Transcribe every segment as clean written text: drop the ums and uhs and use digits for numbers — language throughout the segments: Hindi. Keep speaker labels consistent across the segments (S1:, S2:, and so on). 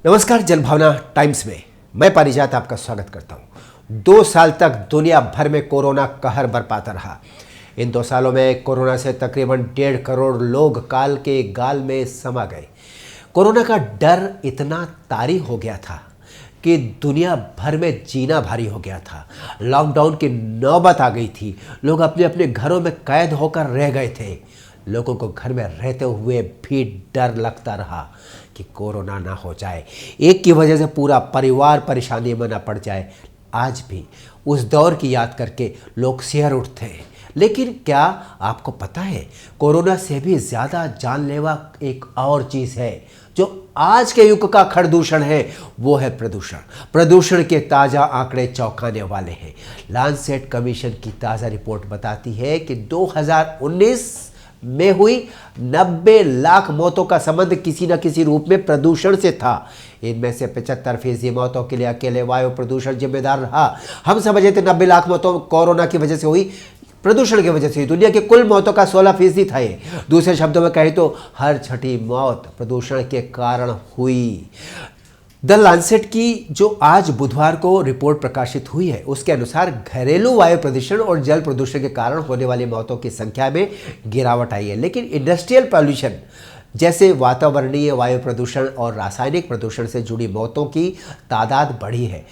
S1: नमस्कार, जनभावना टाइम्स में मैं पारिजात आपका स्वागत करता हूं। 2 साल तक दुनिया भर में कोरोना कहर बरपाता रहा। इन 2 सालों में कोरोना से तकरीबन 1.5 करोड़ लोग काल के गाल में समा गए। कोरोना का डर इतना तारी हो गया था कि दुनिया भर में जीना भारी हो गया था। लॉकडाउन की नौबत आ गई थी। लोग अपने अपने घरों में कैद होकर रह गए थे। लोगों को घर में रहते हुए भी डर लगता रहा कि कोरोना ना हो जाए, एक की वजह से पूरा परिवार परेशानी में ना पड़ जाए। आज भी उस दौर की याद करके लोग सिहर उठते हैं। लेकिन क्या आपको पता है, कोरोना से भी ज़्यादा जानलेवा एक और चीज़ है जो आज के युग का खरदूषण है, वो है प्रदूषण। प्रदूषण के ताज़ा आंकड़े चौंकाने वाले हैं। लांसेट कमीशन की ताज़ा रिपोर्ट बताती है कि 2019 में हुई 90 लाख मौतों का संबंध किसी न किसी रूप में प्रदूषण से था। इनमें से 75% मौतों के लिए अकेले वायु प्रदूषण जिम्मेदार रहा। हम समझे थे 90 लाख मौतों कोरोना की वजह से हुई, प्रदूषण की वजह से हुई। दुनिया के कुल मौतों का 16% था ये। दूसरे शब्दों में कहें तो हर छठी मौत प्रदूषण के कारण हुई। द लांसेट की जो आज बुधवार को रिपोर्ट प्रकाशित हुई है, उसके अनुसार घरेलू वायु प्रदूषण और जल प्रदूषण के कारण होने वाली मौतों की संख्या में गिरावट आई है, लेकिन इंडस्ट्रियल पॉल्यूशन जैसे वातावरणीय वायु प्रदूषण और रासायनिक प्रदूषण से जुड़ी मौतों की तादाद बढ़ी है।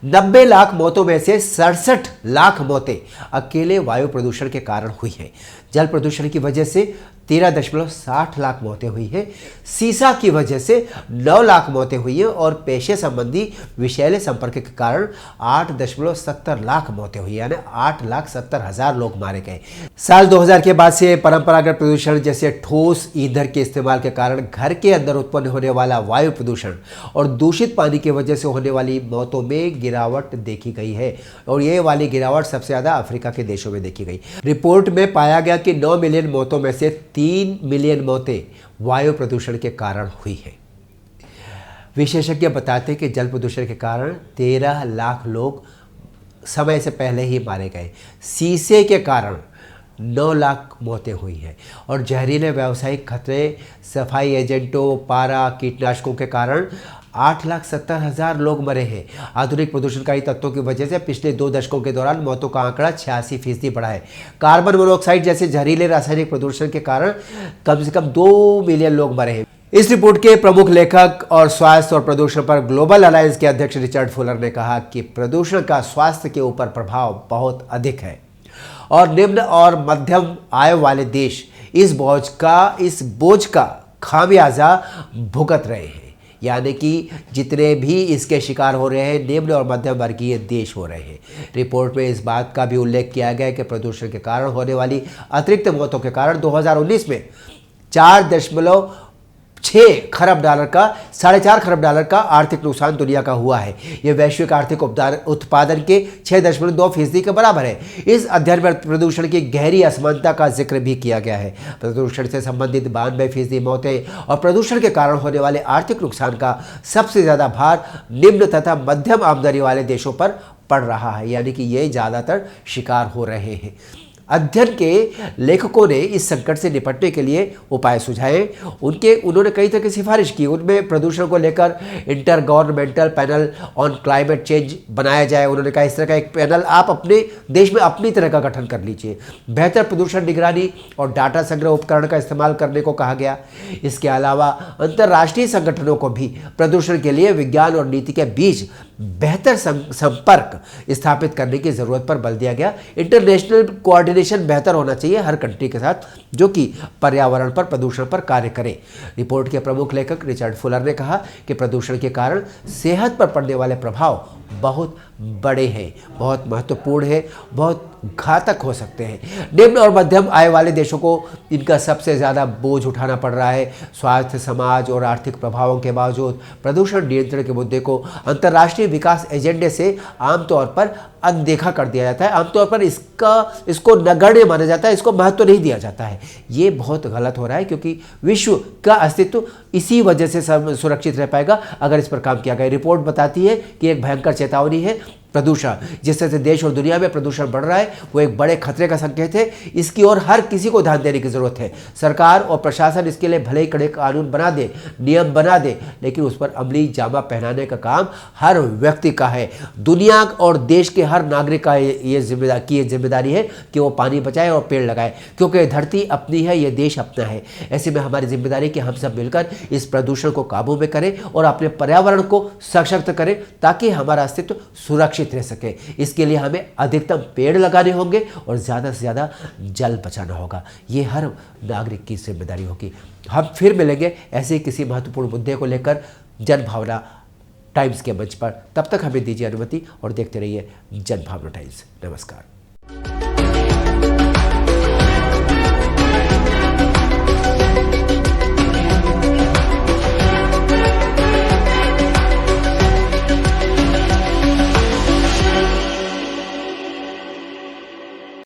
S1: 90 लाख मौतों में से 67 लाख मौतें अकेले वायु प्रदूषण के कारण हुई हैं। जल प्रदूषण की वजह से 13.60 लाख मौतें हुई हैं। सीसा की वजह से 9 लाख मौतें हुई हैं और पेशे संबंधी विषैले संपर्क के कारण 8.70 लाख मौतें हुई, यानी 8,70,000 लोग मारे गए। साल 2000 के बाद से परंपरागत प्रदूषण जैसे ठोस ईंधन के इस्तेमाल के कारण घर के अंदर उत्पन्न होने वाला वायु प्रदूषण और दूषित पानी की वजह से होने वाली मौतों में गिरावट देखी गई है, और ये वाली गिरावट सबसे ज़्यादा अफ्रीका के देशों में देखी गई। रिपोर्ट में पाया गया कि 9 मिलियन मौतों में से 3 मिलियन मौतें वायु प्रदूषण के कारण हुई है। विशेषज्ञ बताते हैं कि जल प्रदूषण के कारण 13 लाख लोग समय से पहले ही मारे गए। सीसे के कारण 9 लाख मौतें हुई हैं और जहरीले व्यावसायिक खतरे, सफाई एजेंटों, पारा, कीटनाशकों के कारण 8,70,000 लोग मरे हैं। आधुनिक प्रदूषणकारी तत्वों की वजह से पिछले 2 दशकों के दौरान मौतों का आंकड़ा 86% बढ़ा है। कार्बन मोनोऑक्साइड जैसे जहरीले रासायनिक प्रदूषण के कारण कम से कम 2 मिलियन लोग मरे हैं। इस रिपोर्ट के प्रमुख लेखक और स्वास्थ्य और प्रदूषण पर ग्लोबल अलायंस के अध्यक्ष रिचर्ड फुलर ने कहा कि प्रदूषण का स्वास्थ्य के ऊपर प्रभाव बहुत अधिक है और निम्न और मध्यम आय वाले देश इस बोझ का खामियाजा भुगत रहे हैं। यानी कि जितने भी इसके शिकार हो रहे हैं, निम्न और मध्यम वर्गीय देश हो रहे हैं। रिपोर्ट में इस बात का भी उल्लेख किया गया कि प्रदूषण के कारण होने वाली अतिरिक्त मौतों के कारण 2019 में 4.6 खरब डॉलर का 4.5 खरब डॉलर का आर्थिक नुकसान दुनिया का हुआ है। यह वैश्विक आर्थिक उत्पादन के 6.2% के बराबर है। इस अध्ययन में प्रदूषण की गहरी असमानता का जिक्र भी किया गया है। प्रदूषण से संबंधित 92% मौतें और प्रदूषण के कारण होने वाले आर्थिक नुकसान का सबसे ज़्यादा भार निम्न तथा मध्यम आमदनी वाले देशों पर पड़ रहा है, यानी कि ये ज़्यादातर शिकार हो रहे हैं। अध्ययन के लेखकों ने इस संकट से निपटने के लिए उपाय सुझाए। उन्होंने कई तरह की सिफारिश की। उनमें प्रदूषण को लेकर inter governmental panel on climate change बनाया जाए। उन्होंने कहा इस तरह का एक पैनल आप अपने देश में अपनी तरह का गठन कर लीजिए। बेहतर प्रदूषण निगरानी और डाटा संग्रह उपकरण का इस्तेमाल करने को कहा गया। इसके अलावा अंतर्राष्ट्रीय संगठनों को भी प्रदूषण के लिए विज्ञान और नीति के बीच बेहतर संपर्क स्थापित करने की ज़रूरत पर बल दिया गया। इंटरनेशनल कोऑर्डिनेशन बेहतर होना चाहिए हर कंट्री के साथ, जो कि पर्यावरण पर, प्रदूषण पर कार्य करे। रिपोर्ट के प्रमुख लेखक रिचर्ड फुलर ने कहा कि प्रदूषण के कारण सेहत पर पड़ने वाले प्रभाव बहुत बड़े हैं, बहुत महत्वपूर्ण है, बहुत घातक हो सकते हैं। निम्न और मध्यम आय वाले देशों को इनका सबसे ज़्यादा बोझ उठाना पड़ रहा है। स्वास्थ्य, समाज और आर्थिक प्रभावों के बावजूद प्रदूषण नियंत्रण के मुद्दे को अंतर्राष्ट्रीय विकास एजेंडे से आमतौर पर अनदेखा कर दिया जाता है। आमतौर पर इसको नगण्य माना जाता है, इसको महत्व नहीं दिया जाता है। ये बहुत गलत हो रहा है, क्योंकि विश्व का अस्तित्व इसी वजह से सुरक्षित रह पाएगा अगर इस पर काम किया गया। रिपोर्ट बताती है कि एक भयंकर चेतावनी है प्रदूषण, जिस तरह से देश और दुनिया में प्रदूषण बढ़ रहा है वो एक बड़े खतरे का संकेत है। इसकी ओर हर किसी को ध्यान देने की जरूरत है। सरकार और प्रशासन इसके लिए भले ही कड़े कानून बना दे, नियम बना दे, लेकिन उस पर अमली जामा पहनाने का काम हर व्यक्ति का है। दुनिया और देश के हर नागरिक का ये जिम्मेदारी है कि वो पानी बचाए और पेड़ लगाए, क्योंकि धरती अपनी है, ये देश अपना है। ऐसे में हमारी जिम्मेदारी कि हम सब मिलकर इस प्रदूषण को काबू में करें और अपने पर्यावरण को सशक्त करें ताकि हमारा अस्तित्व सुरक्षित रह सके। इसके लिए हमें अधिकतम पेड़ लगाने होंगे और ज़्यादा से ज़्यादा जल बचाना होगा। ये हर नागरिक की जिम्मेदारी होगी। हम फिर मिलेंगे ऐसे ही किसी महत्वपूर्ण मुद्दे को लेकर जनभावना टाइम्स के मंच पर। तब तक हमें दीजिए अनुमति और देखते रहिए जनभावना टाइम्स। नमस्कार।